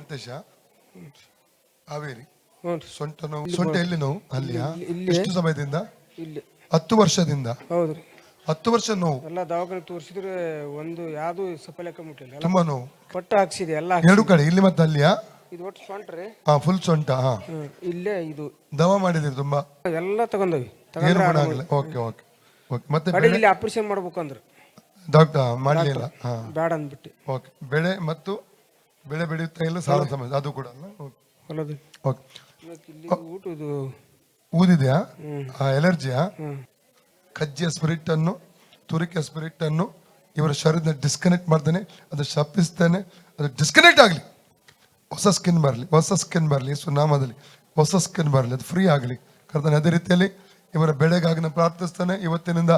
ಮಾಂತೇಶ ಹಾವೇರಿ. ಹ್ಞೂ ಸೊಂಟ ನೋವು, ಸೊಂಟ ಎಲ್ಲಿ ನೋವು? ಅಲ್ಲಿಯಾ? ಇಲ್ಲಿ ಎಷ್ಟು ಸಮಯದಿಂದ? ಇಲ್ಲಿ 10 ವರ್ಷದಿಂದ? ಹೌದ್ರಿ. 10 ವರ್ಷ ನೋವು? ಎಲ್ಲ ದವಾಖಾನೆ ತೋರಿಸಿದ್ರೆ ಒಂದು ಯಾವುದು ಸಫಲಕ್ಕೆ ಮುಟ್ಟಿಲ್ಲ. ತುಂಬಾ ನೋವು? ಪಟ್ಟ ಹಾಕ್ಸಿದೆ ಎಲ್ಲ ಎರಡು ಕಡೆ, ಇಲ್ಲಿ ಮತ್ತೆ ಅಲ್ಲಿಯಾ? ಇದು ಒಟ್ಟು ಸೊಂಟ ರೀ. ಫುಲ್ ಸೊಂಟ. ಇಲ್ಲೇ ಇದು ದವಾ ಮಾಡಿದಿರಿ ತುಂಬಾ? ಎಲ್ಲ ತಗೊಂಡವಿ. ಏನು ಗುಣ ಆಗಿಲ್ಲ. Okay okay okay. ಮತ್ತೆ ಇಲ್ಲಿ ಆಪರೇಷನ್ ಮಾಡ್ಬೇಕು ಅಂದ್ರೆ ಡಾಕ್ಟರ್ ಮಾಡಲಿಲ್ಲ? ಬೇಡ ಅಂದ್ಬಿಟ್ಟು. ಓಕೆ. ಬೆಳೆ ಮತ್ತು ಬೆಳೆ ಬೆಳೆಯುತ್ತಾ ಇಲ್ಲ, ಸಾಲ ಸಮಸ್ಯೆ ಅದು ಕೂಡ ಅಲ್ಲ? ಹೊಲದು ಓಕೆ. ಇಲ್ಲಿ ಊಟ ಇದು ಊದಿದೆಯಾ? ಎಲರ್ಜಿಯಾ? ಕಜ್ಜಿಯ ಸ್ಪಿರಿಟ್ ಅನ್ನು, ತುರಿಕೆಯ ಸ್ಪಿರಿಟ್ ಅನ್ನು ಇವರ ಶರೀರದಿಂದ ಡಿಸ್ಕನೆಕ್ಟ್ ಮಾಡ್ತಾನೆ. ಅದು ಶಪಿಸ್ತಾನೆ, ಅದು ಡಿಸ್ಕನೆಕ್ಟ್ ಆಗಲಿ. ಹೊಸ ಸ್ಕಿನ್ ಬರಲಿ, ಹೊಸ ಸ್ಕಿನ್ ಬರಲಿ, ಸುನಾಮದಲ್ಲಿ ಹೊಸ ಸ್ಕಿನ್ ಬರಲಿ, ಅದು ಫ್ರೀ ಆಗಲಿ ಕರ್ತನೆ. ಅದೇ ರೀತಿಯಲ್ಲಿ ಇವರ ಬೆಳೆಗಾಗಿ ನಾನು ಪ್ರಾರ್ಥಿಸ್ತಾನೆ. ಇವತ್ತಿನಿಂದ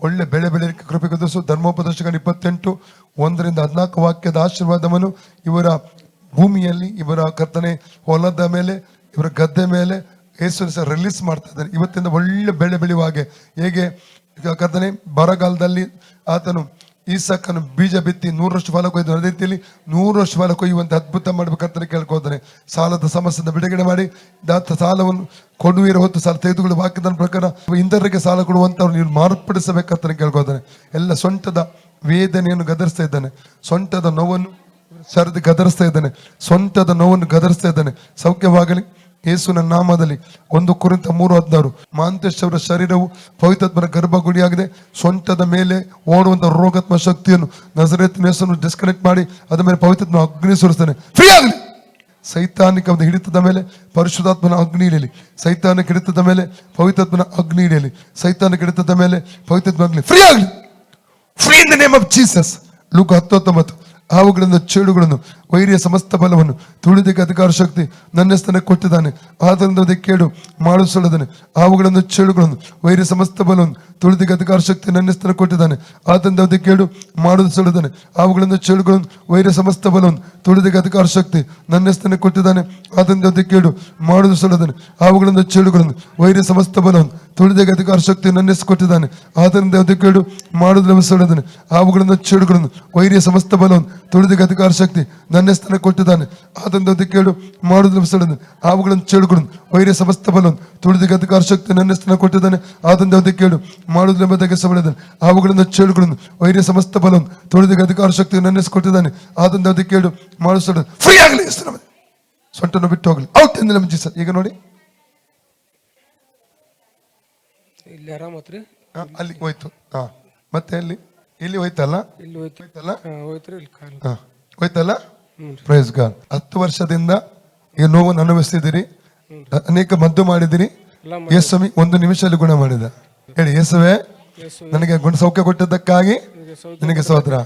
ಒಳ್ಳೆ ಬೆಳೆ ಬೆಳೆಯಲಿಕ್ಕೆ ಕೃಪೆ ಕಲಿಸು. ಧರ್ಮೋಪದೇಶಗಳು 28:1-14 ವಾಕ್ಯದ ಆಶೀರ್ವಾದವನ್ನು ಇವರ ಭೂಮಿಯಲ್ಲಿ, ಇವರ ಕರ್ತನೆ ಹೊಲದ ಮೇಲೆ, ಇವರ ಗದ್ದೆ ಮೇಲೆ ಯೇಸು ರಿಲೀಸ್ ಮಾಡ್ತಾ ಇದ್ದಾನೆ. ಇವತ್ತಿಂದ ಒಳ್ಳೆ ಬೆಳೆ ಬೆಳೆಯುವ ಹಾಗೆ, ಹೇಗೆ ಕರ್ತನೆ ಬರಗಾಲದಲ್ಲಿ ಆತನು ಈಸಕ್ಕನ್ನು ಬೀಜ ಬಿತ್ತಿ 100 ವರ್ಷ ಫಲ ಕೊಯ್ದು, ಅದೇ ರೀತಿಯಲ್ಲಿ 100 ವರ್ಷ ಫಲ ಕೊಯ್ಯುವಂತೆ ಅದ್ಭುತ ಮಾಡಬೇಕಂತ ಕೇಳ್ಕೊತಾನೆ. ಸಾಲದ ಸಮಸ್ಯೆಯಿಂದ ಬಿಡುಗಡೆ ಮಾಡಿ, ಸಾಲವನ್ನು ಕೊಡುವಿರ ಹೊತ್ತು ಸಾಲ ತೆಗೆದುಕೊಳ್ಳುವ ವಾಕ್ಯದ ಪ್ರಕಾರ ಇಂಥವರಿಗೆ ಸಾಲ ಕೊಡುವಂತವ್ರು ನೀವು ಮಾರ್ಪಡಿಸಬೇಕಂತ ಕೇಳ್ಕೊತಾನೆ. ಎಲ್ಲ ಸೊಂಟದ ವೇದನೆಯನ್ನು ಗದರಿಸ್ತಾ ಇದ್ದಾನೆ, ಸೊಂಟದ ನೋವನ್ನು ಸರಿದು ಗದರಿಸ್ತಾ ಇದ್ದಾನೆ, ಸೊಂಟದ ನೋವನ್ನು ಗದರಿಸ್ತಾ ಇದ್ದಾನೆ. ಸೌಖ್ಯವಾಗಲಿ ಯೇಸುವಿನ ನಾಮದಲ್ಲಿ. 1 ಕೊರಿಂಥ 3:16. ಮಾಂತೇಶ್ ಅವರ ಶರೀರವು ಪವಿತ್ರಾತ್ಮನ ಗರ್ಭಗುಡಿಯಾಗಿದೆ. ಸೊಂಟದ ಮೇಲೆ ಓಡುವಂತ ರೋಗಾತ್ಮ ಶಕ್ತಿಯನ್ನು ನಜರೇತಿನ ಯೇಸುವನ್ನು ಡಿಸ್ಕನೆಕ್ಟ್ ಮಾಡಿ ಅದರ ಮೇಲೆ ಪವಿತ್ರಾತ್ಮ ಅಗ್ನಿ ಸುರಿಸ್ತಾನೆ. ಫ್ರೀ ಆಗಲಿ. ಸೈತಾನಿಕ ಒಂದು ಹಿಡಿತದ ಮೇಲೆ ಪರಿಶುದ್ಧಾತ್ಮನ ಅಗ್ನಿ ಇಳಿಯಲಿ. ಸೈತಾನಿಕ ಹಿಡಿತದ ಮೇಲೆ ಪವಿತ್ರಾತ್ಮನ ಅಗ್ನಿ ಇಳಿಯಲಿ. ಸೈತಾನಿಕ ಹಿಡಿತದ ಮೇಲೆ ಪವಿತ್ರಾತ್ಮ ಅಗ್ನಿ ಫ್ರೀ ಆಗಲಿ. Free in the name of Jesus. ಲೂಕ 10:19. ಹಾವುಗಳನ್ನು, ಚೇಳುಗಳನ್ನು, ವೈರಿಯ ಸಮಸ್ತ ಬಲವನ್ನು ತುಳಿದಕ್ಕೆ ಅಧಿಕಾರ ಶಕ್ತಿ ನನ್ನ ಸ್ಥಾನಕ್ಕೆ ಕೊಟ್ಟಿದ್ದಾನೆ. ಆದ್ದರಿಂದ ಅದಕ್ಕೆ ಕೇಡು ಮಾಡಿಸೊಳ್ಳದಾನೆ. ಹಾವುಗಳನ್ನು, ಚೇಳುಗಳನ್ನು, ವೈರಿಯ ಸಮಸ್ತ ಬಲವನ್ನು ತುಳಿದಕ್ಕೆ ಅಧಿಕಾರ ಶಕ್ತಿ ನನ್ನ ಸ್ಥಾನಕ್ಕೆ ಕೊಟ್ಟಿದ್ದಾನೆ. ಆದ್ದರಿಂದ ಅದಕ್ಕೆ ಕೇಡು ಮಾಡಿಸೊಳ್ಳದಾನೆ. ಹಾವುಗಳನ್ನು, ಚೇಳುಗಳನ್ನು, ವೈರಿಯ ಸಮಸ್ತ ಬಲವನ್ನು ತುಳಿದಕ್ಕೆ ಅಧಿಕಾರ ಶಕ್ತಿ ನನ್ನ ಸ್ಥಾನಕ್ಕೆ ಕೊಟ್ಟಿದ್ದಾನೆ. ಆದ್ದರಿಂದ ಅದಕ್ಕೆ ಕೇಡು ಮಾಡಿಸೊಳ್ಳದಾನೆ. ಹಾವುಗಳನ್ನು, ಚೇಳುಗಳನ್ನು, ವೈರಿಯ ಸಮಸ್ತ ಬಲವನ್ನು ತುಳಿದಕ್ಕೆ ಅಧಿಕಾರ ಶಕ್ತಿ ನನ್ನ ಕೊಟ್ಟಿದ್ದಾನೆ. ಆದ್ದರಿಂದ ಅದಕ್ಕೆ ಕೇಡು ಮಾಡುವುದನ್ನು ಹಾವುಗಳನ್ನು, ಚೇಳುಗಳನ್ನು, ವೈರಿಯ ಸಮಸ್ತ ಬಲವನ್ನು ತುಳಿದಕ್ಕೆ ಅಧಿಕಾರ ಶಕ್ತಿ ನನ್ನ ಸ್ಥಾನ ಕೊಟ್ಟಿದ್ದಾನೆ. ಆದ್ದರಿಂದ ಅದಕ್ಕೆ ಕೇಡು ಮಾಡುವುದನ್ನು ಹಾವುಗಳನ್ನು, ಚೇಳುಗಳನ್ನು, ವೈರಿಯ ಸಮಸ್ತ ಬಲವನ್ನು ತುಳಿದಕ್ಕೆ ಅಧಿಕಾರ ಶಕ್ತಿ ನನ್ನ ಸ್ಥಾನ ಕೊಟ್ಟಿದ್ದಾನೆ. ಆದ್ದರಿಂದ ಅದಕ್ಕೆ ಕೇಡು ಮಾಡುವುದಕ್ಕೆ ಸಬಳಿದ್ದಾನೆ. ಹಾವುಗಳನ್ನು, ಚೇಳುಗಳನ್ನು, ವೈರಿಯ ಸಮಸ್ತ ಬಲವನ್ನು ತುಳಿದಕ್ಕೆ ಅಧಿಕಾರ ಶಕ್ತಿ ನನ್ನ ಕೊಟ್ಟಿದ್ದಾನೆ. ಆದ್ದರಿಂದ ಅದಕ್ಕೆ ಕೇಡು ಮಾಡಿಸೋಣ. ಫ್ರೀ ಆಗಲಿ. ಸೊಂಟನ್ನು ಬಿಟ್ಟು ಹೋಗಲಿ. ಔಟ್ ಎಂದು ನಮ್ಮ ಜೀಸಸ್. ಈಗ ನೋಡಿ ಇಲ್ಲಿ ಆರಾಮತ್ರಿ. ಅಲ್ಲಿ ಹೋಯ್ತು. ಮತ್ತೆ ಇಲ್ಲಿ ಹೋಯ್ತಲ್ಲ, ಇಲ್ಲಿ ಹೋಯ್ತಲ್ಲ, ಹೋಯ್ತಲ್ಲ. Praise God. 10 ವರ್ಷದಿಂದ ಈ ನೋವನ್ನು ಅನುಭವಿಸ್ತಿದ್ದೀರಿ, ಅನೇಕ ಮದ್ದು ಮಾಡಿದಿರಿ. ಯೇಸುವಿ 1 ನಿಮಿಷದಲ್ಲಿ ಗುಣ ಮಾಡಿದ. ಹೇಳಿ, ಯೇಸುವೆ ನನಗೆ ಗುಣ ಸೌಖ್ಯ ಕೊಟ್ಟಿದ್ದಕ್ಕಾಗಿ ನಿನಗೆ ಸ್ತೋತ್ರ.